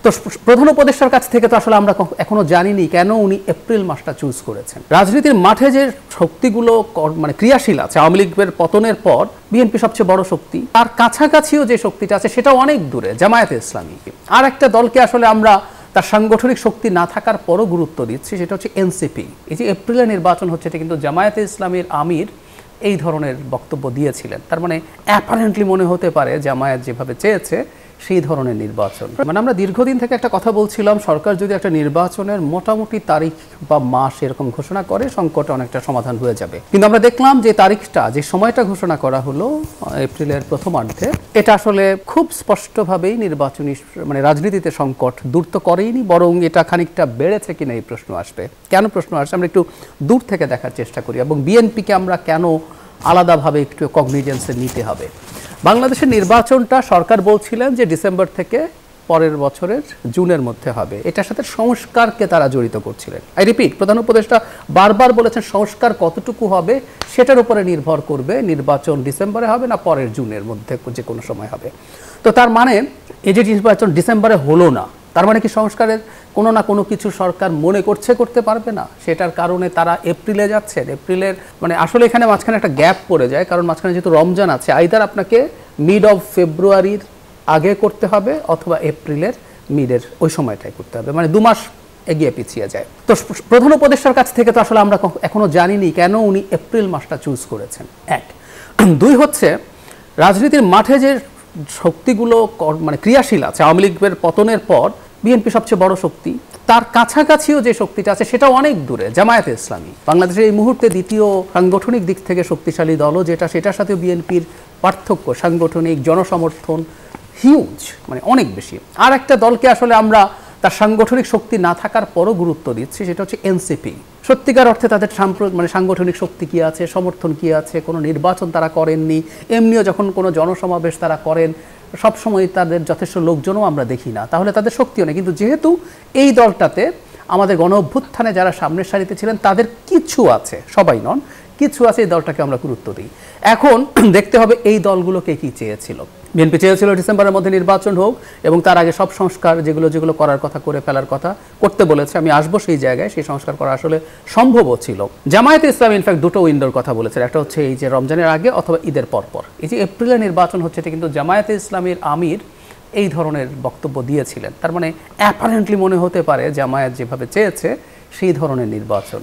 তো প্রধান উপদেষ্টার কাছ থেকে তো আসলে আমরা এখনো জানিনি কেন উনি এপ্রিল মাসটা চুজ করেছেন। রাজনীতির মাঠে যে শক্তিগুলো মানে ক্রিয়াশীল আছে, আওয়ামী লীগের পতনের পর বিএনপি সবচেয়ে বড় শক্তি, তার কাছাকাছিও যে শক্তিটা আছে সেটা অনেক দূরে, জামায়াতে ইসলামী। আর একটা দলকে আসলে আমরা তার সাংগঠনিক শক্তি না থাকার পরও গুরুত্ব দিচ্ছি, সেটা হচ্ছে এনসিপি। এই যে এপ্রিলের নির্বাচন হচ্ছে, এটা কিন্তু জামায়াতে ইসলামীর আমির এই ধরনের বক্তব্য দিয়েছিলেন। তার মানে অ্যাপারেন্টলি মনে হতে পারে জামায়াত যেভাবে চেয়েছে সেই ধরনের নির্বাচন। মানে আমরা দীর্ঘদিন থেকে একটা কথা বলছিলাম, সরকার যদি একটা নির্বাচনের মোটামুটি তারিখ বা মাস এরকম ঘোষণা করে সংকট অনেকটা সমাধান হয়ে যাবে। কিন্তু আমরা দেখলাম যে তারিখটা, যে সময়টা ঘোষণা করা হলো এপ্রিলের প্রথমার্ধে, এটা আসলে খুব স্পষ্টভাবেই নির্বাচনী মানে রাজনীতিতে সংকট দূর তো করেইনি, বরং এটা খানিকটা বেড়েছে কিনা এই প্রশ্ন আসবে। কেন প্রশ্ন আসছে আমরা একটু দূর থেকে দেখার চেষ্টা করি, এবং বিএনপিকে আমরা কেন আলাদাভাবে একটু কগনিজেন্সে নিতে হবে। বাংলাদেশের নির্বাচনটা সরকার বলছিলেন যে ডিসেম্বর থেকে পরের বছরের জুনের মধ্যে হবে। এটার সাথে সংস্কারকে তারা জড়িত করছিলেন। আই রিপিট, প্রধান উপদেষ্টা বারবার বলেছেন সংস্কার কতটুকু হবে সেটার উপরে নির্ভর করবে নির্বাচন ডিসেম্বরে হবে না পরের জুনের মধ্যে যে কোনো সময় হবে। তো তার মানে এই যে নির্বাচন ডিসেম্বরে হলো না, তার মানে কি সংস্কারের কোনো না কোনো কিছু সরকার মনে করতে পারবে না? সেটার কারণে তারা এপ্রিলে যাচ্ছেন। এপ্রিলের মানে আসলে এখানে মাঝখানে একটা গ্যাপ পড়ে যায়, কারণ মাঝখানে যেহেতু রমজান আছে, আইদার আপনাকে মিড অফ ফেব্রুয়ারির আগে করতে হবে অথবা এপ্রিলের মিডের ওই সময়টাই করতে হবে, মানে 2 মাস এগিয়ে পিছিয়ে যায়। তো প্রধান উপদেষ্টার কাছ থেকে তো আসলে আমরা এখনো জানিনি কেন উনি এপ্রিল মাসটা চুজ করেছেন। 1 2 হচ্ছে রাজনীতির মাঠে যে শক্তিগুলো মানে ক্রিয়াশীল আছে, আওয়ামী লীগের পতনের পর বিএনপি সবচেয়ে বড় শক্তি, তার কাছাকাছিও যে শক্তিটা আছে সেটা অনেক দূরে, জামায়াতে ইসলামী। বাংলাদেশের এই মুহূর্তে দ্বিতীয় সাংগঠনিক দিক থেকে শক্তিশালী দলও যেটা, সেটার সাথেও বিএনপির পার্থক্য সাংগঠনিক জনসমর্থন হিউজ, মানে অনেক বেশি। আর একটা দলকে আসলে আমরা তার সাংগঠনিক শক্তি না থাকার পরও গুরুত্ব দিচ্ছি, সেটা হচ্ছে এনসিপি। সত্যিকার অর্থে তাদের মানে সাংগঠনিক শক্তি কি আছে, সমর্থন কি আছে, কোনো নির্বাচন তারা করেননি, এমনিও যখন কোনো জনসমাবেশ তারা করেন সবসময় তাদের যথেষ্ট লোকজনও আমরা দেখি না, তাহলে তাদের শক্তিও নেই। কিন্তু যেহেতু এই দলটাতে আমাদের গণ অভ্যুত্থানে যারা সামনের সারিতে ছিলেন তাদের কিছু আছে, সবাই নন, কিছু আছে, এই দলটাকে আমরা গুরুত্ব দিই। এখন দেখতে হবে এই দলগুলোকে কি চেয়েছিল। বিএনপি চেয়েছিল ডিসেম্বরের মধ্যে নির্বাচন হোক এবং তার আগে সব সংস্কার যেগুলো করার কথা করে ফেলার কথা করতে বলেছে। আমি আসবো সেই জায়গায়, সেই সংস্কার করা আসলে সম্ভবও ছিল। জামায়াতে ইসলামী ইনফ্যাক্ট দুটো উইন্ডোর কথা বলেছে, একটা হচ্ছে এই যে রমজানের আগে অথবা ঈদের পরপর। এই যে এপ্রিলের নির্বাচন হচ্ছে, এটা কিন্তু জামায়াতে ইসলামীর আমির এই ধরনের বক্তব্য দিয়েছিলেন। তার মানে অ্যাপারেন্টলি মনে হতে পারে জামায়াত যেভাবে চেয়েছে সেই ধরনের নির্বাচন।